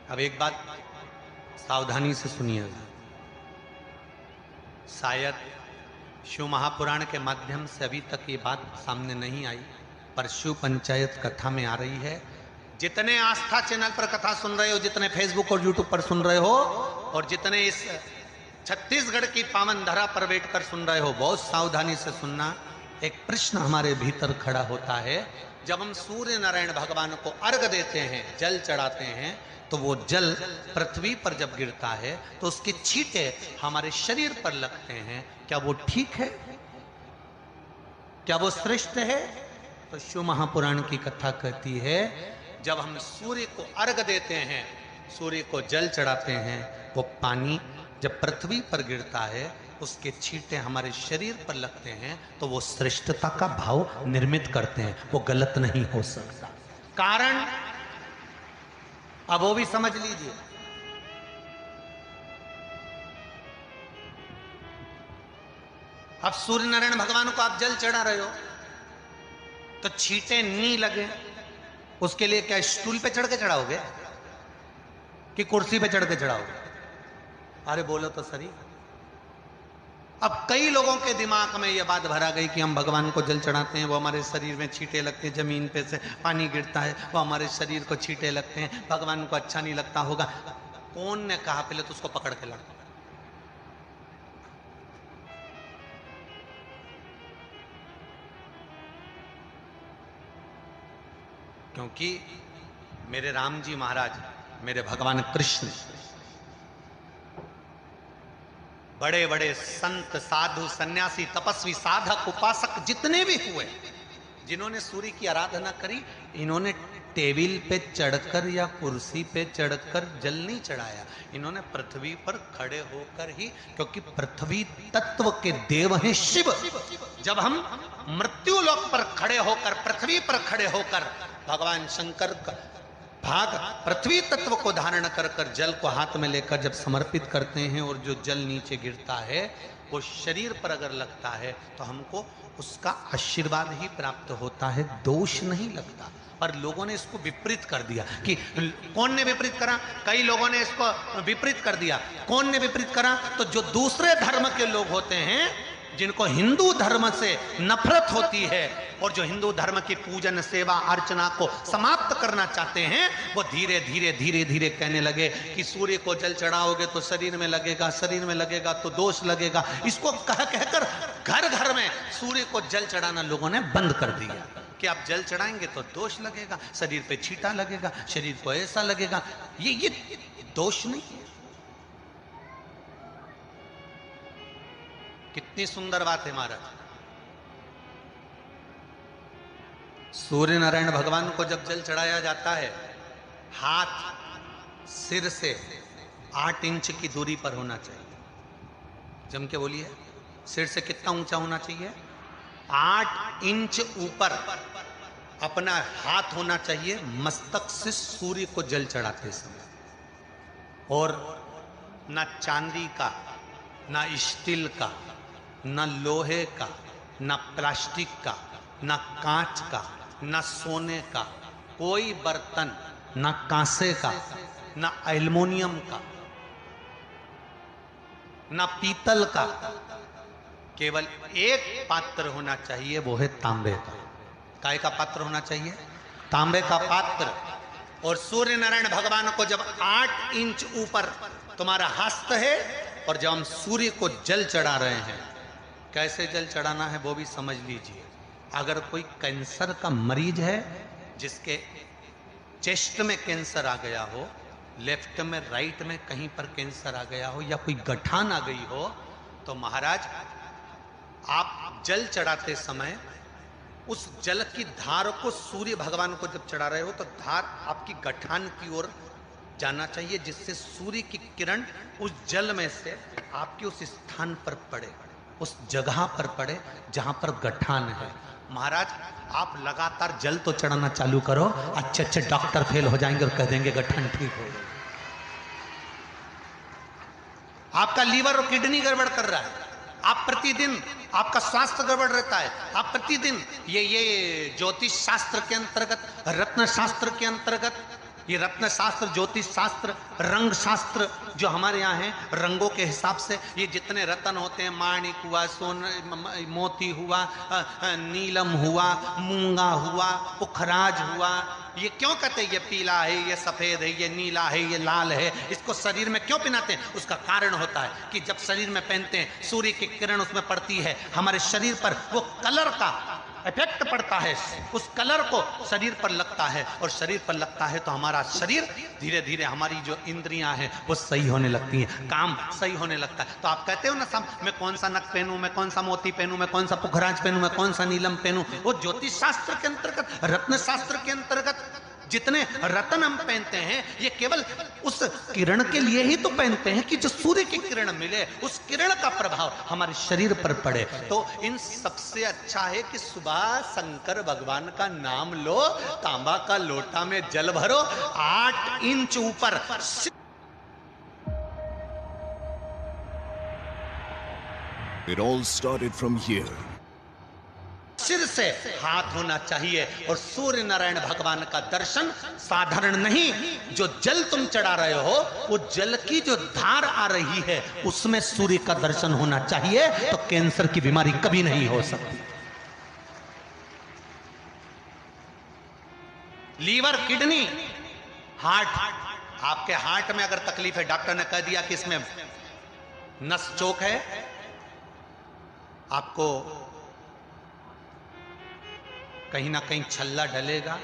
अब एक बात सावधानी से सुनिएगा, शायद शिव महापुराण के माध्यम से अभी तक ये बात सामने नहीं आई, पर शिव पंचायत कथा में आ रही है। जितने आस्था चैनल पर कथा सुन रहे हो, जितने फेसबुक और यूट्यूब पर सुन रहे हो, और जितने इस छत्तीसगढ़ की पावन धरा पर बैठकर सुन रहे हो, बहुत सावधानी से सुनना। एक प्रश्न हमारे भीतर खड़ा होता है, जब हम सूर्य नारायण भगवान को अर्घ देते हैं, जल चढ़ाते हैं, तो वो जल पृथ्वी पर जब गिरता है तो उसके छींटे हमारे शरीर पर लगते हैं। क्या वो ठीक है? क्या वो श्रेष्ठ है? तो शिव महापुराण की कथा कहती है, जब हम सूर्य को अर्घ देते हैं, सूर्य को जल चढ़ाते हैं, वो पानी जब पृथ्वी पर गिरता है, उसके छींटे हमारे शरीर पर लगते हैं, तो वो श्रेष्ठता का भाव निर्मित करते हैं, वो गलत नहीं हो सकता। कारण अब वो भी समझ लीजिए। अब सूर्य नारायण भगवान को आप जल चढ़ा रहे हो तो छींटे नहीं लगे, उसके लिए क्या स्टूल पे चढ़ के चढ़ाओगे कि कुर्सी पे चढ़ के चढ़ाओगे? अरे बोलो तो सही। अब कई लोगों के दिमाग में यह बात भरा गई कि हम भगवान को जल चढ़ाते हैं, वो हमारे शरीर में छींटे लगते हैं, जमीन पे से पानी गिरता है, वो हमारे शरीर को छींटे लगते हैं, भगवान को अच्छा नहीं लगता होगा। कौन ने कहा? पहले तो उसको पकड़ के लड़ो। क्योंकि मेरे राम जी महाराज, मेरे भगवान कृष्ण, बड़े बड़े संत, साधु, सन्यासी, तपस्वी, साधक, उपासक जितने भी हुए, जिन्होंने सूर्य की आराधना करी, इन्होंने टेबल पे चढ़कर या कुर्सी पे चढ़कर जल नहीं चढ़ाया, इन्होंने पृथ्वी पर खड़े होकर ही, क्योंकि पृथ्वी तत्व के देव हैं शिव। जब हम मृत्यु लोक पर खड़े होकर, पृथ्वी पर खड़े होकर भगवान शंकर का भाग पृथ्वी तत्व को धारण कर कर जल को हाथ में लेकर जब समर्पित करते हैं, और जो जल नीचे गिरता है वो शरीर पर अगर लगता है तो हमको उसका आशीर्वाद ही प्राप्त होता है, दोष नहीं लगता। पर लोगों ने इसको विपरीत कर दिया। कि कौन ने विपरीत करा? कई लोगों ने इसको विपरीत कर दिया। कौन ने विपरीत करा? तो जो दूसरे धर्म के लोग होते हैं, जिनको हिंदू धर्म से नफरत होती है और जो हिंदू धर्म की पूजन, सेवा, अर्चना को समाप्त करना चाहते हैं, वो धीरे धीरे धीरे धीरे कहने लगे कि सूर्य को जल चढ़ाओगे तो शरीर में लगेगा, शरीर में लगेगा तो दोष लगेगा। इसको कह कहकर घर घर में सूर्य को जल चढ़ाना लोगों ने बंद कर दिया कि आप जल चढ़ाएंगे तो दोष लगेगा, शरीर पे छींटा लगेगा, शरीर को ऐसा लगेगा। ये दोष नहीं है। कितनी सुंदर बात है महाराज। सूर्य नारायण भगवान को जब जल चढ़ाया जाता है, हाथ सिर से 8 इंच की दूरी पर होना चाहिए। जम के बोलिए, सिर से कितना ऊंचा होना चाहिए? 8 इंच ऊपर अपना हाथ होना चाहिए मस्तक से सूर्य को जल चढ़ाते समय। और ना चांदी का, ना स्टील का, न लोहे का, न प्लास्टिक का, न कांच का, न सोने का कोई बर्तन, न कांसे का, न एल्युमिनियम का, न पीतल का, केवल एक पात्र होना चाहिए, वो है तांबे का। काय का पात्र होना चाहिए? तांबे का पात्र। और सूर्य नारायण भगवान को जब 8 इंच ऊपर तुम्हारा हस्त है, और जब हम सूर्य को जल चढ़ा रहे हैं, कैसे जल चढ़ाना है वो भी समझ लीजिए। अगर कोई कैंसर का मरीज है, जिसके चेस्ट में कैंसर आ गया हो, लेफ्ट में, राइट में कहीं पर कैंसर आ गया हो, या कोई गठान आ गई हो, तो महाराज आप जल चढ़ाते समय उस जल की धार को सूर्य भगवान को जब चढ़ा रहे हो, तो धार आपकी गठान की ओर जाना चाहिए, जिससे सूर्य की किरण उस जल में से आपके उस स्थान पर पड़े, उस जगह पर पड़े जहां पर गठान है। महाराज आप लगातार जल तो चढ़ाना चालू करो, अच्छे अच्छे डॉक्टर फेल हो जाएंगे और कह देंगे गठान ठीक हो गई। आपका लीवर और किडनी गड़बड़ कर रहा है, आप प्रतिदिन, आपका स्वास्थ्य गड़बड़ रहता है, आप प्रतिदिन ये ज्योतिष शास्त्र के अंतर्गत, रत्न शास्त्र के अंतर्गत ये रत्न शास्त्र, ज्योतिष शास्त्र, रंग शास्त्र जो हमारे यहाँ है, रंगों के हिसाब से ये जितने रत्न होते हैं, माणिक हुआ, मोती हुआ, नीलम हुआ, मूंगा हुआ, पुखराज हुआ, ये क्यों कहते हैं ये पीला है, ये सफेद है, ये नीला है, ये लाल है, इसको शरीर में क्यों पहनाते हैं? उसका कारण होता है कि जब शरीर में पहनते हैं, सूर्य की किरण उसमें पड़ती है, हमारे शरीर पर वो कलर का इफेक्ट पड़ता है, उस कलर को शरीर पर लगता है, और शरीर पर लगता है तो हमारा शरीर धीरे धीरे, हमारी जो इंद्रियां हैं वो सही होने लगती हैं, काम सही होने लगता है। तो आप कहते हो ना, मैं कौन सा नक पहनूं, मैं कौन सा मोती पहनूं, मैं कौन सा पुखराज पहनूं, मैं कौन सा नीलम पहनूं, वो ज्योतिष शास्त्र के अंतर्गत, रत्न शास्त्र के अंतर्गत जितने रत्न हम पहनते हैं, ये केवल उस किरण के लिए ही तो पहनते हैं कि जो सूर्य की किरण मिले, उस किरण का प्रभाव हमारे शरीर पर पड़े। तो इन सबसे अच्छा है कि सुबह शंकर भगवान का नाम लो, तांबा का लोटा में जल भरो, 8 इंच ऊपर It all started from here. सिर से हाथ होना चाहिए, और सूर्य नारायण भगवान का दर्शन साधारण नहीं, जो जल तुम चढ़ा रहे हो, वो जल की जो धार आ रही है उसमें सूर्य का दर्शन होना चाहिए, तो कैंसर की बीमारी कभी नहीं हो सकती। लीवर, किडनी, हार्ट, आपके हार्ट में अगर तकलीफ है, डॉक्टर ने कह दिया कि इसमें नस चोक है, आपको कहीं ना कहीं छल्ला डलेगा,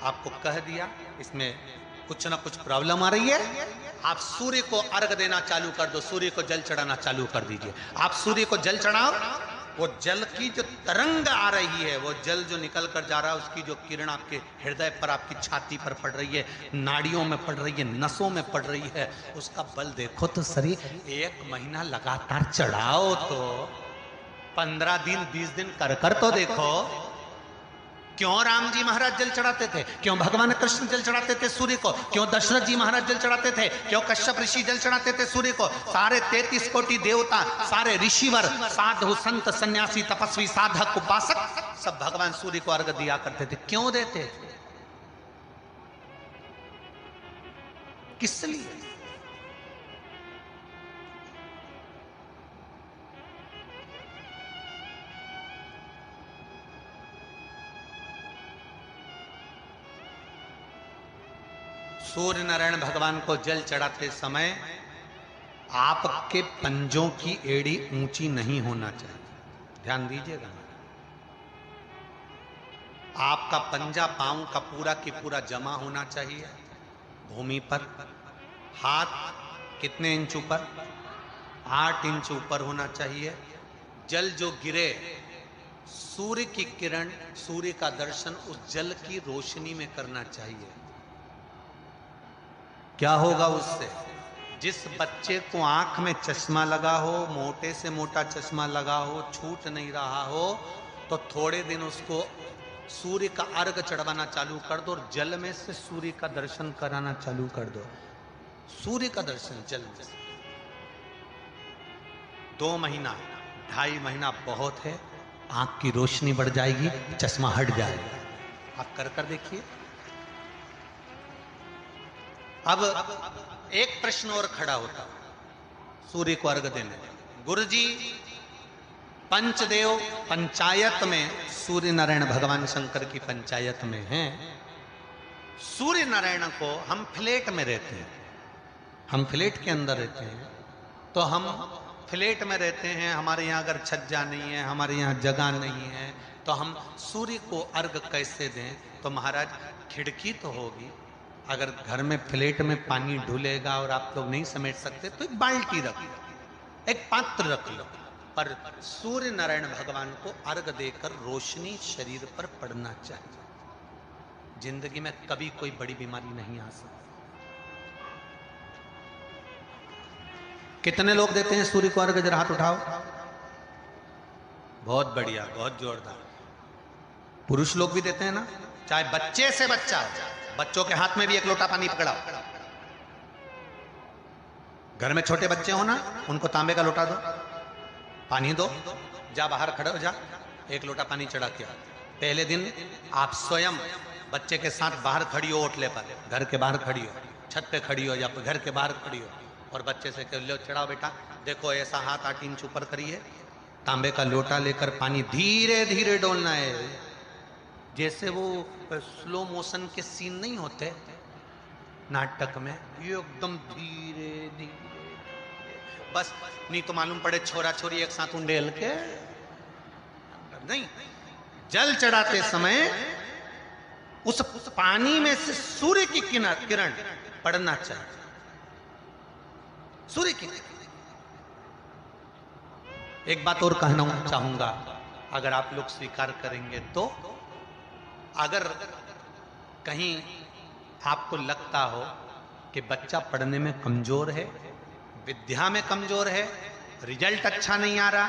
आपको कह दिया इसमें कुछ ना कुछ प्रॉब्लम आ रही है, आप सूर्य को अर्घ देना चालू कर दो, सूर्य को जल चढ़ाना चालू कर दीजिए। आप सूर्य को जल चढ़ाओ, वो जल की जो तरंग आ रही है, वो जल जो निकल कर जा रहा है, उसकी जो किरण आपके हृदय पर, आपकी छाती पर पड़ रही है, नाड़ियों में पड़ रही है, नसों में पड़ रही है, उसका बल देखो तो सही। 1 महीना लगातार चढ़ाओ, तो 15 दिन 20 दिन कर तो देखो। क्यों राम जी महाराज जल चढ़ाते थे, क्यों भगवान कृष्ण जल चढ़ाते थे सूर्य को, क्यों दशरथ जी महाराज जल चढ़ाते थे, क्यों कश्यप ऋषि जल चढ़ाते थे सूर्य को, सारे 33 कोटि देवता, सारे ऋषिवर, साधु संत सन्यासी तपस्वी साधक उपासक सब भगवान सूर्य को अर्घ दिया करते थे। क्यों देते थे, किस लिए? सूर्य नारायण भगवान को जल चढ़ाते समय आपके पंजों की एड़ी ऊंची नहीं होना चाहिए, ध्यान दीजिएगा। आपका पंजा पांव का पूरा की पूरा जमा होना चाहिए भूमि पर। हाथ कितने इंच ऊपर? 8 इंच ऊपर होना चाहिए। जल जो गिरे, सूर्य की किरण, सूर्य का दर्शन उस जल की रोशनी में करना चाहिए। क्या होगा उससे? जिस बच्चे को आंख में चश्मा लगा हो, मोटे से मोटा चश्मा लगा हो, छूट नहीं रहा हो, तो थोड़े दिन उसको सूर्य का अर्घ चढ़वाना चालू कर दो और जल में से सूर्य का दर्शन कराना चालू कर दो। सूर्य का दर्शन जल में से 2 महीना 2.5 महीना बहुत है, आंख की रोशनी बढ़ जाएगी, चश्मा हट जाएगा। आप कर देखिए। अब एक प्रश्न और खड़ा होता सूर्य को अर्घ देने। गुरुजी, पंचदेव पंचायत में सूर्य नारायण भगवान शंकर की पंचायत में हैं। सूर्य नारायण को हम फ्लैट में रहते हैं, हम फ्लैट के अंदर रहते हैं, तो हम फ्लैट में रहते हैं, हमारे यहाँ अगर छज्जा नहीं है, हमारे यहाँ जगह नहीं है, तो हम सूर्य को अर्घ कैसे दें? तो महाराज खिड़की तो होगी, अगर घर में फ्लैट में पानी ढुलेगा और आप लोग नहीं समेट सकते तो एक बाल्टी रख लो, एक पात्र रख लो, पर सूर्य नारायण भगवान को अर्घ देकर रोशनी शरीर पर पड़ना चाहिए। जिंदगी में कभी कोई बड़ी बीमारी नहीं आ सकती। कितने लोग देते हैं सूर्य को अर्घ? जरा हाथ उठाओ। बहुत बढ़िया, बहुत जोरदार। पुरुष लोग भी देते हैं ना, चाहे बच्चे से बच्चा, बच्चों के हाथ में भी 1 लोटा पानी पकड़ाओ। घर में छोटे बच्चे हो ना, उनको तांबे का लोटा दो, पानी दो, जा बाहर खड़े हो जा, 1 लोटा पानी चढ़ा के। पहले दिन आप स्वयं बच्चे के साथ बाहर खड़ी हो ओटले पर, घर के बाहर खड़ी हो, छत पे खड़ी हो या घर के बाहर खड़ी हो, और बच्चे से कह लो चढ़ाओ बेटा, देखो ऐसा हाथ 8 इंच ऊपर करिए, तांबे का लोटा लेकर पानी धीरे धीरे डोलना है, जैसे वो स्लो मोशन के सीन नहीं होते नाटक में, ये एकदम धीरे धीरे, बस नहीं तो मालूम पड़े छोरा छोरी एक साथ उंडेल के नहीं। जल चढ़ाते समय उस पानी में से सूर्य की किरण पड़ना चाहिए, सूर्य की। एक बात और कहना चाहूंगा, अगर आप लोग स्वीकार करेंगे तो, अगर कहीं आपको लगता हो कि बच्चा पढ़ने में कमजोर है, विद्या में कमजोर है, रिजल्ट अच्छा नहीं आ रहा,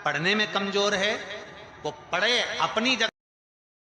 पढ़ने में कमजोर है, वो पढ़े अपनी जगह।